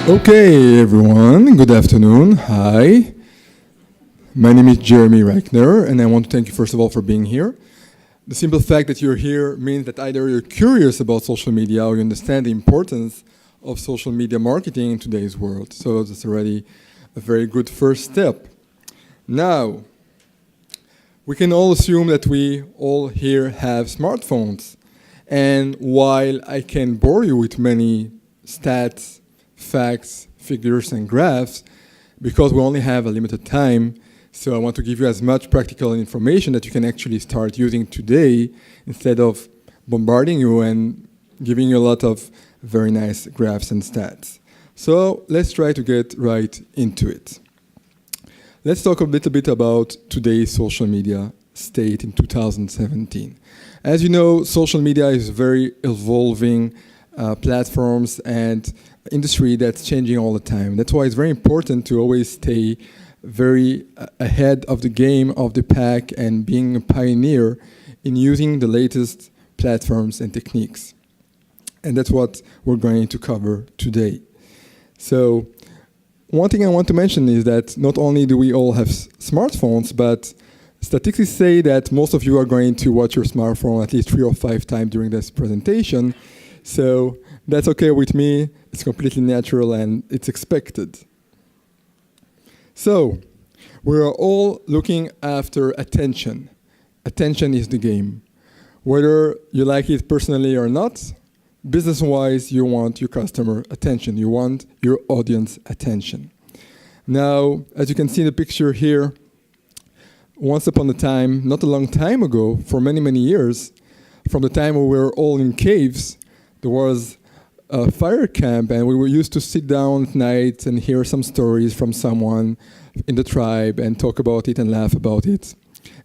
Okay, everyone, good afternoon. Hi. My name is Jeremie Rykner, and I want to thank you first of all for being here. The simple fact that you're here means that either you're curious about social media or you understand the importance of social media marketing in today's world. So that's already a very good first step. Now, we can all assume that we all here have smartphones. And while I can bore you with many stats, facts, figures, and graphs, because we only have a limited time, so I want to give you as much practical information that you can actually start using today instead of bombarding you and giving you a lot of very nice graphs and stats. So let's try to get right into it. Let's talk a little bit about today's social media state in 2017. As you know, social media is very evolving platforms and industry that's changing all the time. That's why it's very important to always stay very ahead of the game, of the pack, and being a pioneer in using the latest platforms and techniques. And that's what we're going to cover today. So one thing I want to mention is that not only do we all have smartphones, but statistics say that most of you are going to watch your smartphone at least 3 or 5 times during this presentation. So that's okay with me. It's completely natural and it's expected. So we're all looking after attention. Attention is the game. Whether you like it personally or not, business-wise, you want your customer attention. You want your audience attention. Now, as you can see in the picture here, once upon a time, not a long time ago, for many, many years, from the time we were all in caves, there was a fire camp, and we were used to sit down at night and hear some stories from someone in the tribe and talk about it and laugh about it.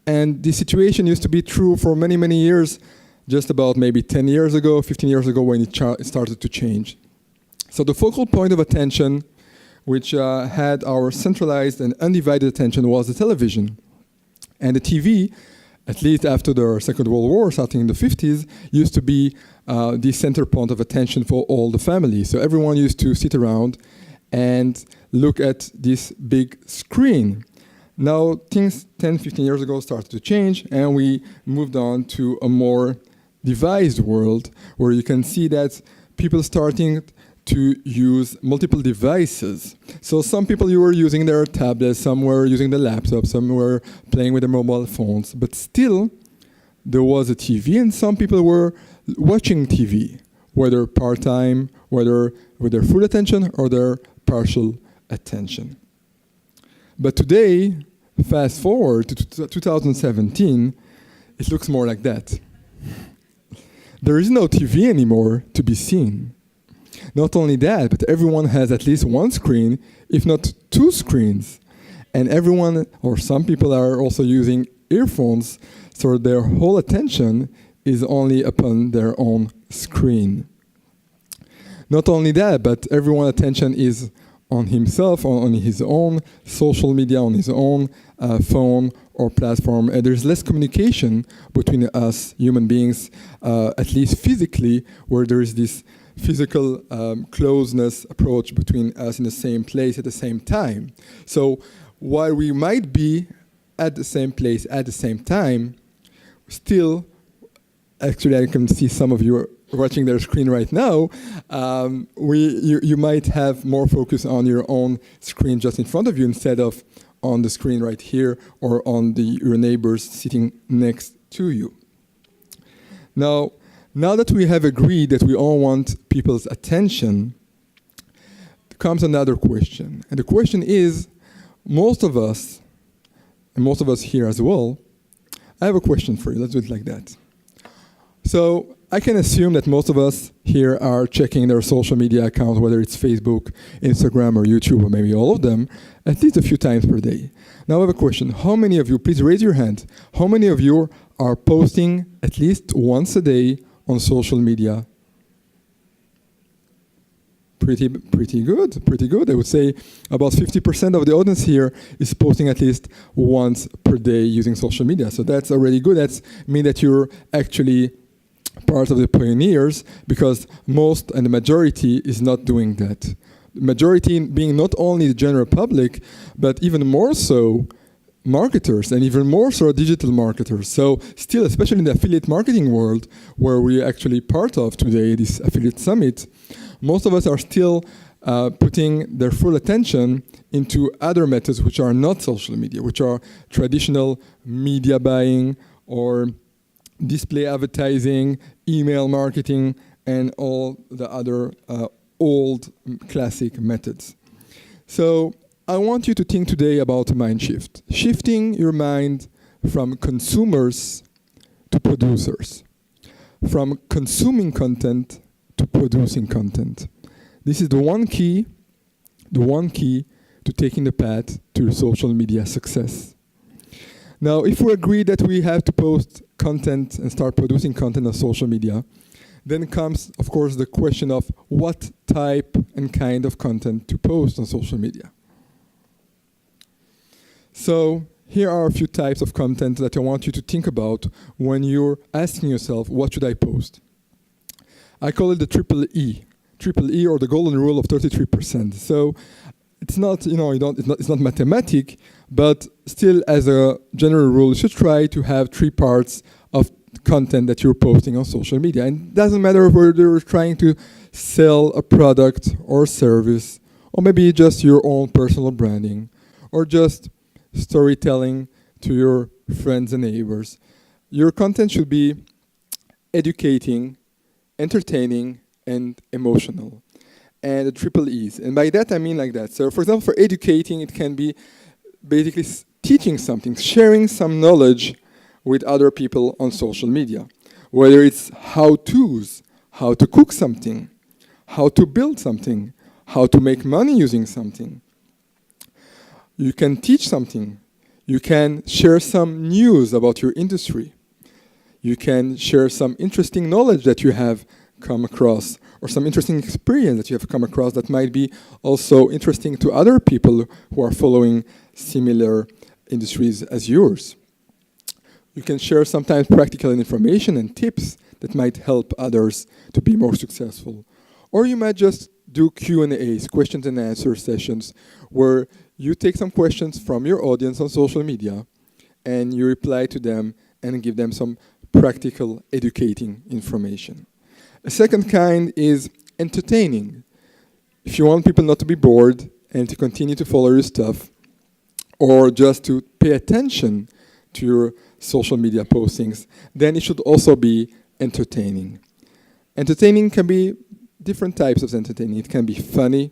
And this situation used to be true for many, many years, just about maybe 10 years ago, 15 years ago when it started to change. So the focal point of attention, which had our centralized and undivided attention, was the television. And the TV, at least after the Second World War, starting in the 50s, used to be the center point of attention for all the family. So everyone used to sit around and look at this big screen. Now, things 10, 15 years ago started to change, and we moved on to a more devised world where you can see that people starting to use multiple devices. So some people you were using their tablets, some were using the laptop, some were playing with their mobile phones, but still there was a TV and some people were watching TV, whether part-time, whether with their full attention or their partial attention. But today, fast forward to 2017, it looks more like that. There is no TV anymore to be seen. Not only that, but everyone has at least one screen, if not 2 screens. And everyone, or some people, are also using earphones, so their whole attention is only upon their own screen. Not only that, but everyone's attention is on himself, on his own social media, on his own phone or platform. And there's less communication between us human beings, at least physically, where there is this physical closeness approach between us in the same place at the same time. So while we might be at the same place at the same time, still, actually I can see some of you are watching their screen right now, you might have more focus on your own screen just in front of you instead of on the screen right here or on your neighbors sitting next to you. Now that we have agreed that we all want people's attention, comes another question. And the question is, most of us, and most of us here as well, I have a question for you. Let's do it like that. So I can assume that most of us here are checking their social media accounts, whether it's Facebook, Instagram, or YouTube, or maybe all of them, at least a few times per day. Now I have a question. How many of you, please raise your hand, how many of you are posting at least once a day on social media? Pretty good. I would say about 50% of the audience here is posting at least once per day using social media. So that's already good. That means that you're actually part of the pioneers, because most and the majority is not doing that. Majority being not only the general public, but even more so marketers, and even more so digital marketers. So still, especially in the affiliate marketing world, where we're actually part of today, this affiliate summit, most of us are still putting their full attention into other methods which are not social media, which are traditional media buying or display advertising, email marketing, and all the other old classic methods. So I want you to think today about a mind shift, shifting your mind from consumers to producers, from consuming content to producing content. This is the one key to taking the path to social media success. Now, if we agree that we have to post content and start producing content on social media, then comes, of course, the question of what type and kind of content to post on social media. So here are a few types of content that I want you to think about when you're asking yourself, what should I post? I call it the triple E or the golden rule of 33%. So it's not, it's not mathematic, but still, as a general rule, you should try to have 3 parts of content that you're posting on social media. And it doesn't matter whether you're trying to sell a product or service, or maybe just your own personal branding, or just storytelling to your friends and neighbors. Your content should be educating, entertaining, and emotional. And the triple E's. And by that I mean like that. So for example, for educating, it can be basically teaching something, sharing some knowledge with other people on social media. Whether it's how-tos, how to cook something, how to build something, how to make money using something. You can teach something. You can share some news about your industry. You can share some interesting knowledge that you have come across, or some interesting experience that you have come across that might be also interesting to other people who are following similar industries as yours. You can share sometimes practical information and tips that might help others to be more successful. Or you might just do Q&As, questions and answer sessions, where you take some questions from your audience on social media and you reply to them and give them some practical, educating information. A second kind is entertaining. If you want people not to be bored and to continue to follow your stuff, or just to pay attention to your social media postings, then it should also be entertaining. Entertaining can be different types of entertaining. It can be funny.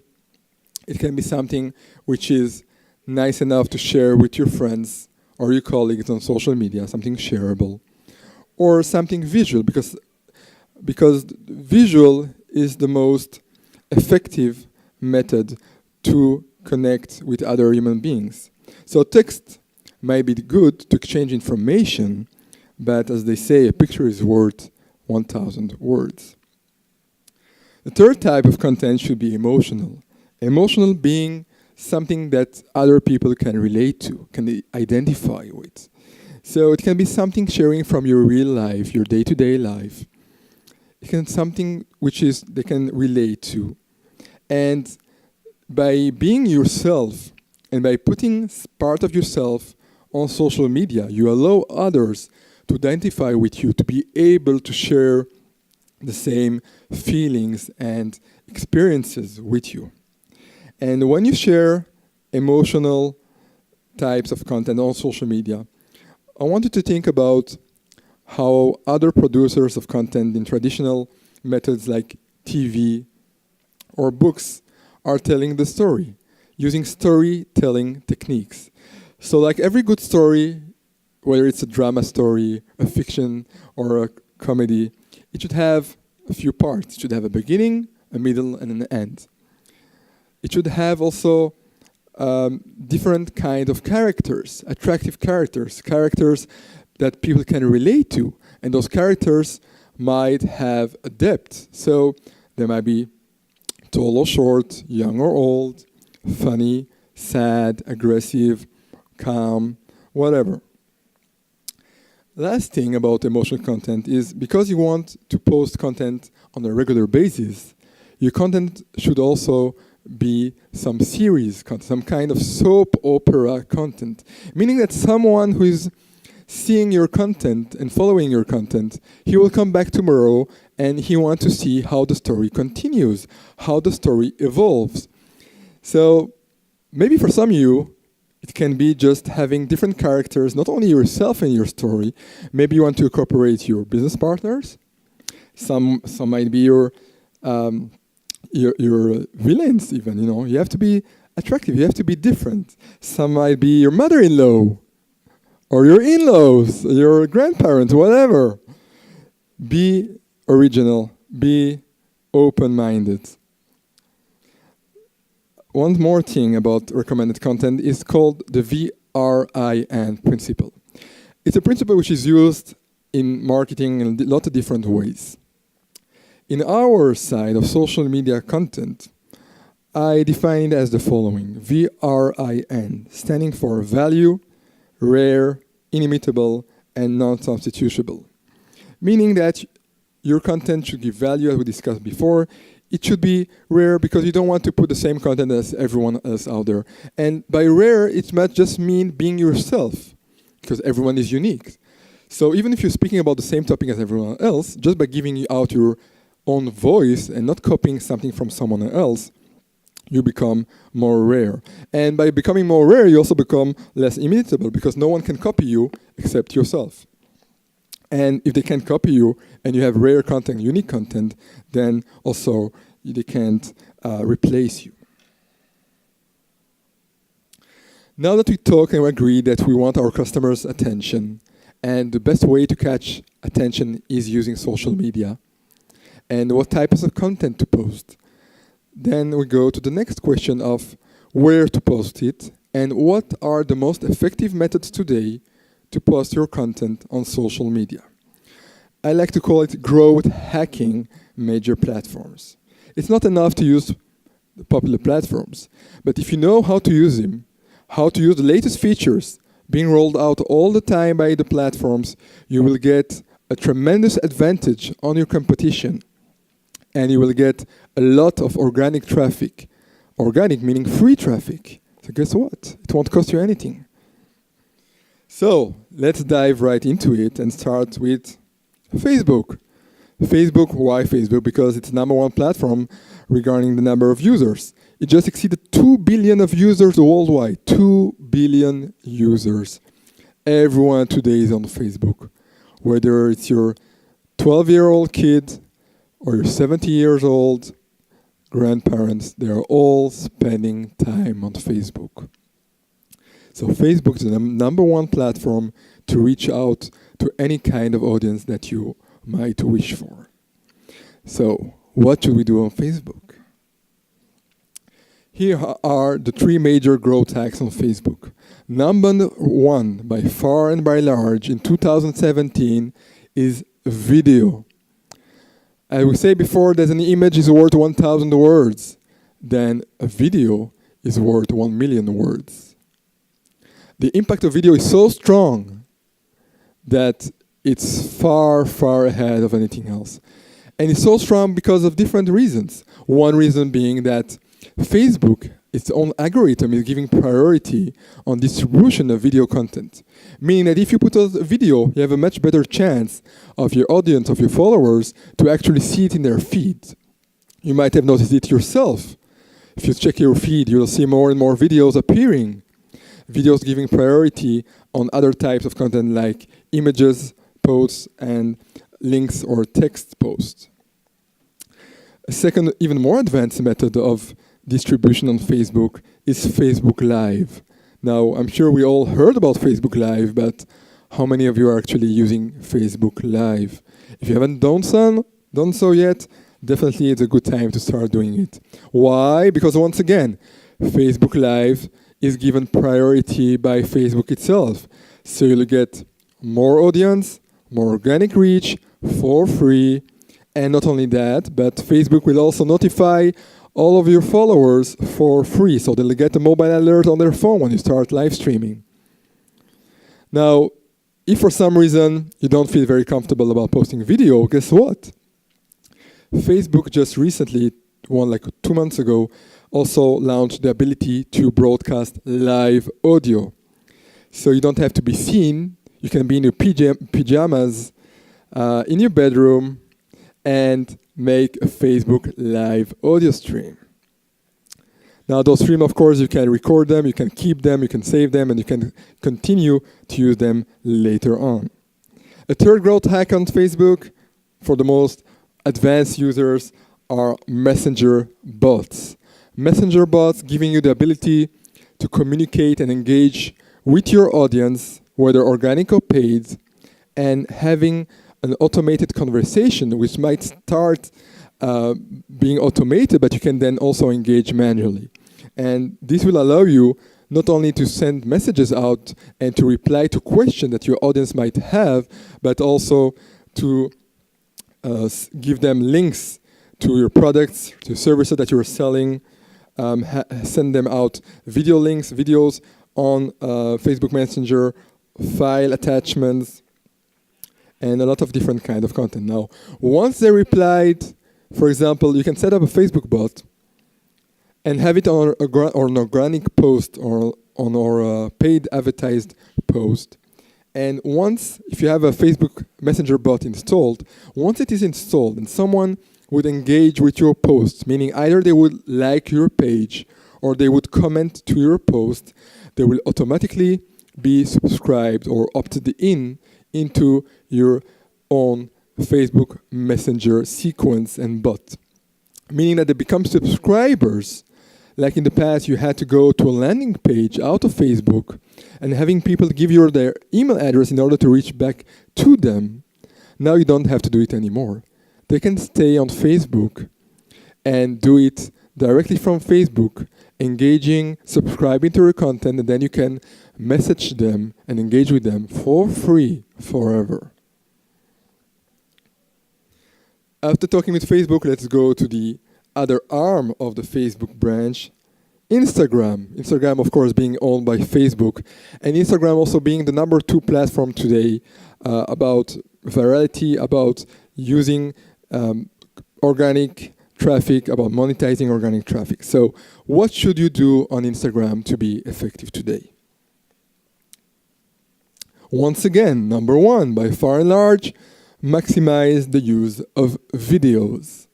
It can be something which is nice enough to share with your friends or your colleagues on social media, something shareable. Or something visual, because visual is the most effective method to connect with other human beings. So text might be good to exchange information, but as they say, a picture is worth 1,000 words. The third type of content should be emotional. Emotional being something that other people can relate to, can identify with. So it can be something sharing from your real life, your day-to-day life. It can be something which is they can relate to. And by being yourself and by putting part of yourself on social media, you allow others to identify with you, to be able to share the same feelings and experiences with you. And when you share emotional types of content on social media, I want you to think about how other producers of content in traditional methods like TV or books are telling the story, using storytelling techniques. So like every good story, whether it's a drama story, a fiction, or a comedy, it should have a few parts. It should have a beginning, a middle, and an end. It should have also different kind of characters, attractive characters, characters that people can relate to. And those characters might have a depth. So they might be tall or short, young or old, funny, sad, aggressive, calm, whatever. Last thing about emotional content is because you want to post content on a regular basis, your content should also be some series content, some kind of soap opera content, meaning that someone who is seeing your content and following your content, he will come back tomorrow and he wants to see how the story continues, how the story evolves. So maybe for some of you, it can be just having different characters, not only yourself in your story. Maybe you want to incorporate your business partners. Some might be your villains even, you know. You have to be attractive, you have to be different. Some might be your mother-in-law, or your in-laws, your grandparents, whatever. Be original, be open-minded. One more thing about recommended content is called the VRIN principle. It's a principle which is used in marketing in a lot of different ways. In our side of social media content, I define it as the following. VRIN, standing for value, rare, inimitable, and non-substitutable. Meaning that your content should give value, as we discussed before. It should be rare because you don't want to put the same content as everyone else out there. And by rare, it might just mean being yourself, because everyone is unique. So even if you're speaking about the same topic as everyone else, just by giving out your own voice and not copying something from someone else, you become more rare. And by becoming more rare, you also become less imitable, because no one can copy you except yourself. And if they can't copy you and you have rare content, unique content, then also they can't replace you. Now that we talk and we agree that we want our customers' attention, and the best way to catch attention is using social media, and what types of content to post, then we go to the next question of where to post it and what are the most effective methods today to post your content on social media. I like to call it growth hacking major platforms. It's not enough to use the popular platforms, but if you know how to use them, how to use the latest features being rolled out all the time by the platforms, you will get a tremendous advantage on your competition, and you will get a lot of organic traffic. Organic meaning free traffic. So guess what? It won't cost you anything. So let's dive right into it and start with Facebook. Facebook, why Facebook? Because it's the #1 platform regarding the number of users. It just exceeded 2 billion of users worldwide. 2 billion users. Everyone today is on Facebook. Whether it's your 12-year-old kid or your 70 years old grandparents, they are all spending time on Facebook. So Facebook is the #1 platform to reach out to any kind of audience that you might wish for. So what should we do on Facebook? Here are the 3 major growth hacks on Facebook. #1, by far and by large, in 2017, is video. I will say before that an image is worth 1,000 words, then a video is worth 1 million words. The impact of video is so strong that it's far, far ahead of anything else. And it's so strong because of different reasons. One reason being that Facebook, its own algorithm, is giving priority on distribution of video content. Meaning that if you put out a video, you have a much better chance of your audience, of your followers, to actually see it in their feed. You might have noticed it yourself. If you check your feed, you'll see more and more videos appearing. Videos giving priority on other types of content like images, posts, and links or text posts. A second, even more advanced method of distribution on Facebook is Facebook Live. Now, I'm sure we all heard about Facebook Live, but how many of you are actually using Facebook Live? If you haven't done so yet, definitely it's a good time to start doing it. Why? Because once again, Facebook Live is given priority by Facebook itself. So you'll get more audience, more organic reach for free. And not only that, but Facebook will also notify all of your followers for free. So they'll get a mobile alert on their phone when you start live streaming. Now, if for some reason you don't feel very comfortable about posting video, guess what? Facebook just recently, like 2 months ago, also launched the ability to broadcast live audio. So you don't have to be seen. You can be in your pajamas in your bedroom and make a Facebook live audio stream. Now those streams, of course, you can record them, you can keep them, you can save them, and you can continue to use them later on. A third growth hack on Facebook for the most advanced users are messenger bots. Messenger bots giving you the ability to communicate and engage with your audience, whether organic or paid, and having an automated conversation which might start being automated, but you can then also engage manually. And this will allow you not only to send messages out and to reply to questions that your audience might have, but also to give them links to your products, to services that you're selling, send them out video links, videos on Facebook Messenger, file attachments, and a lot of different kind of content. Now, once they replied, for example, you can set up a Facebook bot and have it on an organic post or on our paid advertised post. And once, if you have a Facebook Messenger bot installed, once it is installed and someone would engage with your post, meaning either they would like your page or they would comment to your post, they will automatically be subscribed or opted in into your own Facebook Messenger sequence and bot. Meaning that they become subscribers. Like in the past, you had to go to a landing page out of Facebook and having people give you their email address in order to reach back to them. Now you don't have to do it anymore. They can stay on Facebook and do it directly from Facebook, engaging, subscribing to your content, and then you can message them and engage with them for free forever. After talking with Facebook, let's go to the other arm of the Facebook branch, Instagram. Instagram, of course, being owned by Facebook, and Instagram also being the number 2 platform today about virality, about using organic traffic, about monetizing organic traffic. So what should you do on Instagram to be effective today? Once again, number 1, by far and large, maximize the use of videos.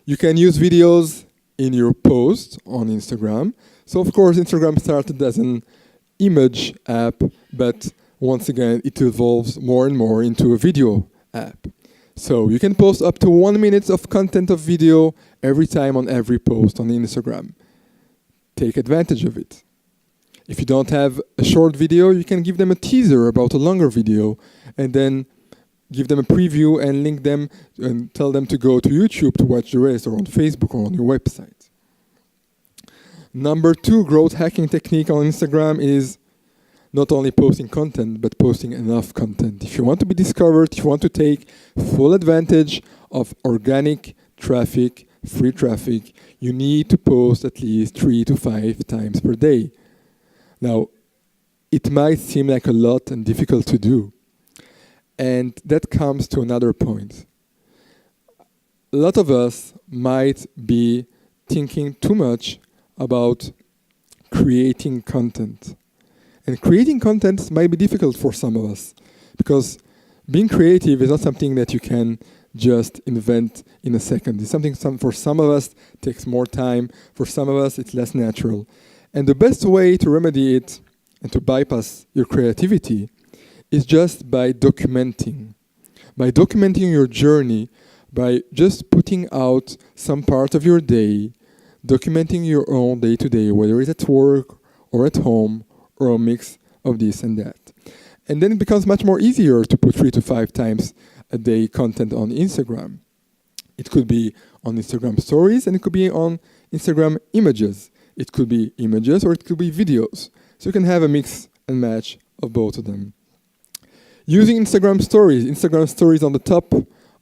You can use videos in your post on Instagram. So of course, Instagram started as an image app, but once again, it evolves more and more into a video app. So you can post up to 1 minute of content of video every time on every post on Instagram. Take advantage of it. If you don't have a short video, you can give them a teaser about a longer video and then give them a preview and link them and tell them to go to YouTube to watch the rest, or on Facebook or on your website. Number 2 growth hacking technique on Instagram is not only posting content, but posting enough content. If you want to be discovered, if you want to take full advantage of organic traffic, free traffic, you need to post at least 3 to 5 times per day. Now, it might seem like a lot and difficult to do. And that comes to another point. A lot of us might be thinking too much about creating content. And creating content might be difficult for some of us, because being creative is not something that you can just invent in a second. It's something for some of us takes more time, for some of us it's less natural. And the best way to remedy it and to bypass your creativity is just by documenting. By documenting your journey, by just putting out some part of your day, documenting your own day-to-day, whether it's at work or at home, or a mix of this and that. And then it becomes much more easier to put 3 to 5 times a day content on Instagram. It could be on Instagram stories, and it could be on Instagram images. It could be images or it could be videos. So you can have a mix and match of both of them. Using Instagram stories on the top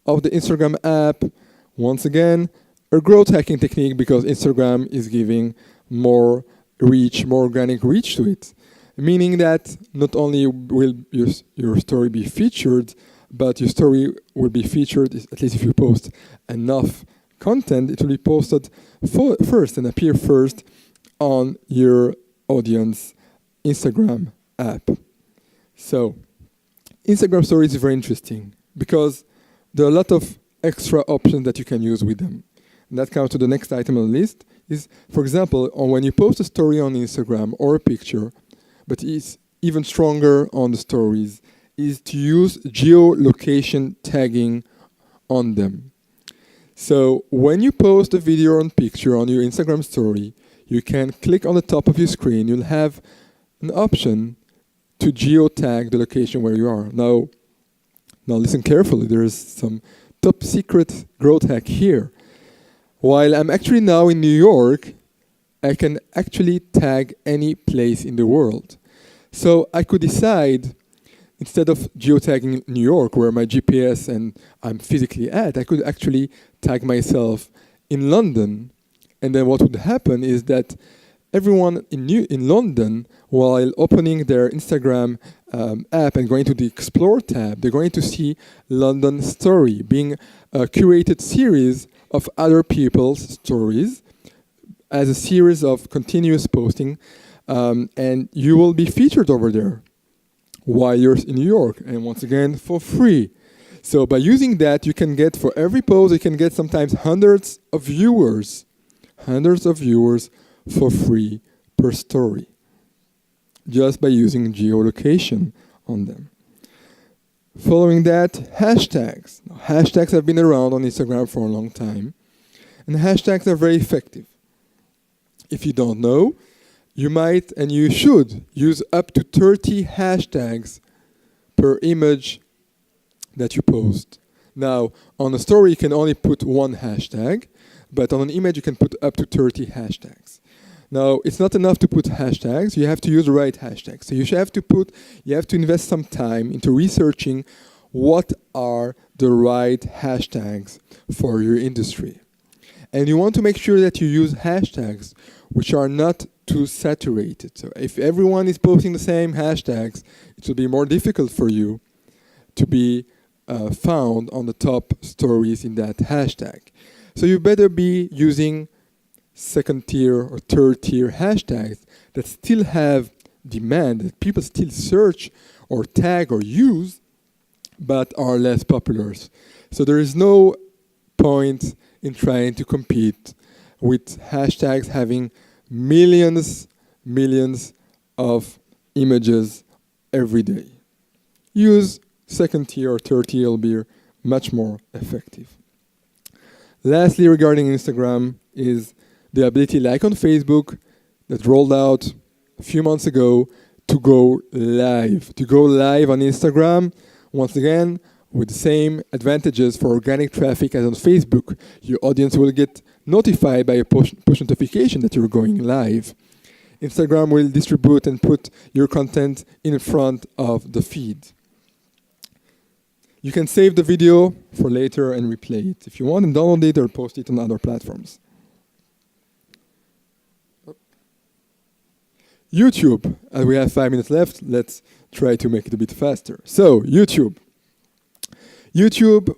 of the Instagram app, once again, a growth hacking technique, because Instagram is giving more reach, more organic reach to it. Meaning that not only will your story be featured, but your story will be featured, at least if you post enough content, it will be posted first and appear first on your audience Instagram app. So Instagram stories is very interesting because there are a lot of extra options that you can use with them. And that comes to the next item on the list is, for example, when you post a story on Instagram or a picture, but it's even stronger on the stories, is to use geolocation tagging on them. So when you post a video or picture on your Instagram story, you can click on the top of your screen. You'll have an option to geotag the location where you are. Now listen carefully. There is some top secret growth hack here. While I'm actually now in New York, I can actually tag any place in the world. So I could decide, instead of geotagging New York, where my GPS and I'm physically at, I could actually tag myself in London. And then what would happen is that everyone in London, while opening their Instagram app and going to the Explore tab, they're going to see London Story, being a curated series of other people's stories as a series of continuous posting, and you will be featured over there while you're in New York, and once again, for free. So by using that, you can get, for every post, you can get sometimes hundreds of viewers for free per story, just by using geolocation on them. Following that, hashtags. Now, hashtags have been around on Instagram for a long time, and hashtags are very effective. If you don't know, you might and you should use up to 30 hashtags per image that you post. Now, on a story, you can only put one hashtag, but on an image, you can put up to 30 hashtags. Now, it's not enough to put hashtags. You have to use the right hashtags. So you have to invest some time into researching what are the right hashtags for your industry. And you want to make sure that you use hashtags which are not too saturated. So if everyone is posting the same hashtags, it will be more difficult for you to be found on the top stories in that hashtag. So you better be using second tier or third tier hashtags that still have demand, that people still search or tag or use, but are less popular. So there is no point in trying to compete with hashtags having millions of images every day. Use second tier or third tier will be much more effective. Lastly, regarding Instagram is the ability, like on Facebook, that rolled out a few months ago, to go live. To go live on Instagram, once again, with the same advantages for organic traffic as on Facebook. Your audience will get notified by a push notification that you're going live. Instagram will distribute and put your content in front of the feed. You can save the video for later and replay it if you want, and download it or post it on other platforms. YouTube, as we have 5 minutes left, let's try to make it a bit faster. So, YouTube,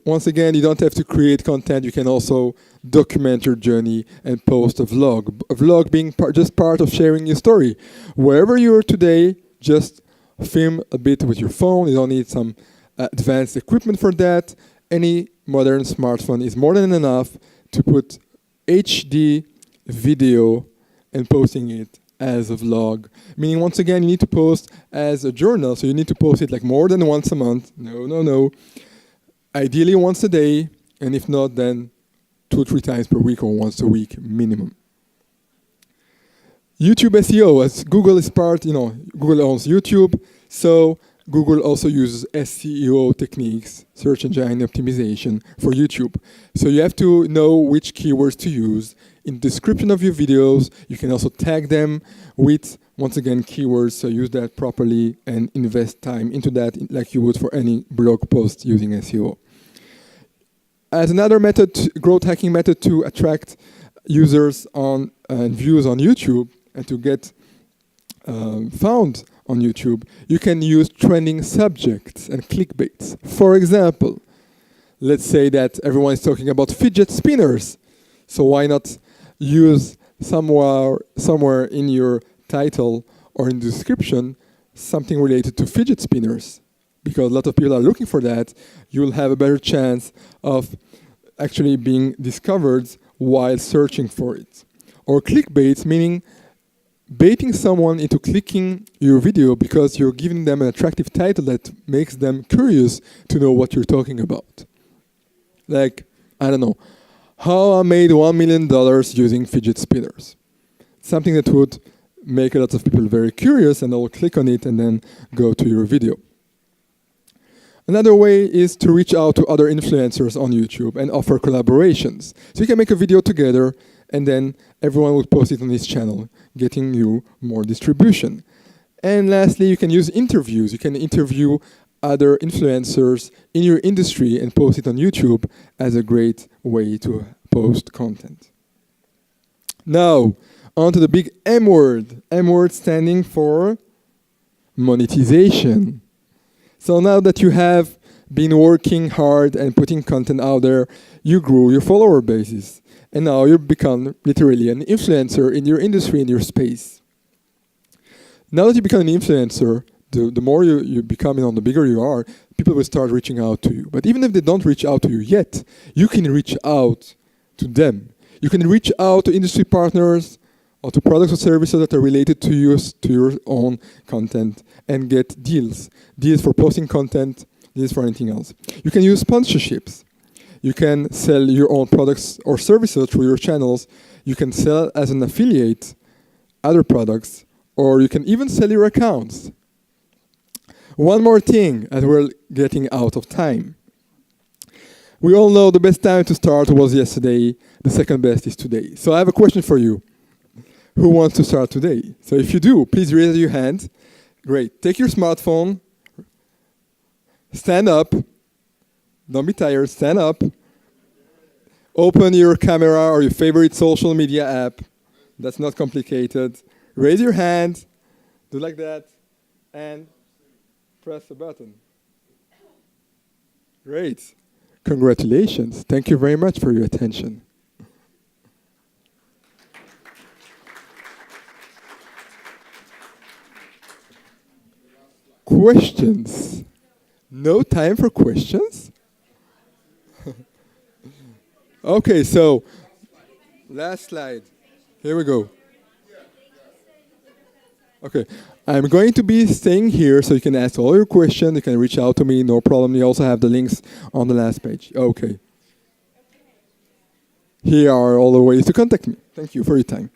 once again, you don't have to create content. You can also document your journey and post a vlog. A vlog being just part of sharing your story. Wherever you are today, just film a bit with your phone. You don't need some advanced equipment for that. Any modern smartphone is more than enough to put HD video and posting it as a vlog. Meaning, once again, you need to post as a journal, so you need to post it like more than once a month. No. Ideally once a day, and if not, then 2 or 3 times per week or once a week minimum. YouTube SEO, as Google is Google owns YouTube, so Google also uses SEO techniques, search engine optimization, for YouTube. So you have to know which keywords to use. In the description of your videos, you can also tag them with, once again, keywords, so use that properly and invest time into that like you would for any blog post using SEO. As another method, growth hacking method to attract users and views on YouTube and to get found on YouTube, you can use trending subjects and clickbaits. For example, let's say that everyone is talking about fidget spinners. So why not use somewhere in your title or in the description something related to fidget spinners? Because a lot of people are looking for that. You'll have a better chance of actually being discovered while searching for it. Or clickbait, meaning baiting someone into clicking your video because you're giving them an attractive title that makes them curious to know what you're talking about. Like, I don't know, how I made $1 million using fidget spinners. Something that would make a lot of people very curious, and they'll click on it and then go to your video. Another way is to reach out to other influencers on YouTube and offer collaborations. So you can make a video together, and then everyone will post it on his channel, getting you more distribution. And lastly, you can use interviews. You can interview other influencers in your industry and post it on YouTube as a great way to post content. Now, on to the big M word. M word standing for monetization. So now that you have been working hard and putting content out there, you grew your follower bases. And now you've become literally an influencer in your industry, in your space. Now that you become an influencer, the more you become, the bigger you are, people will start reaching out to you. But even if they don't reach out to you yet, you can reach out to them. You can reach out to industry partners or to products or services that are related to your own content and get deals. Deals for posting content, deals for anything else. You can use sponsorships. You can sell your own products or services through your channels. You can sell as an affiliate other products, or you can even sell your accounts. One more thing, as we're getting out of time. We all know the best time to start was yesterday. The second best is today. So I have a question for you. Who wants to start today? So if you do, please raise your hand. Great. Take your smartphone. Stand up. Don't be tired. Stand up. Open your camera or your favorite social media app. That's not complicated. Raise your hand. Do like that. And press the button. Great. Congratulations. Thank you very much for your attention. Questions? No time for questions? Okay, so last slide. Here we go. Okay, I'm going to be staying here so you can ask all your questions. You can reach out to me, no problem. You also have the links on the last page. Okay. Here are all the ways to contact me. Thank you for your time.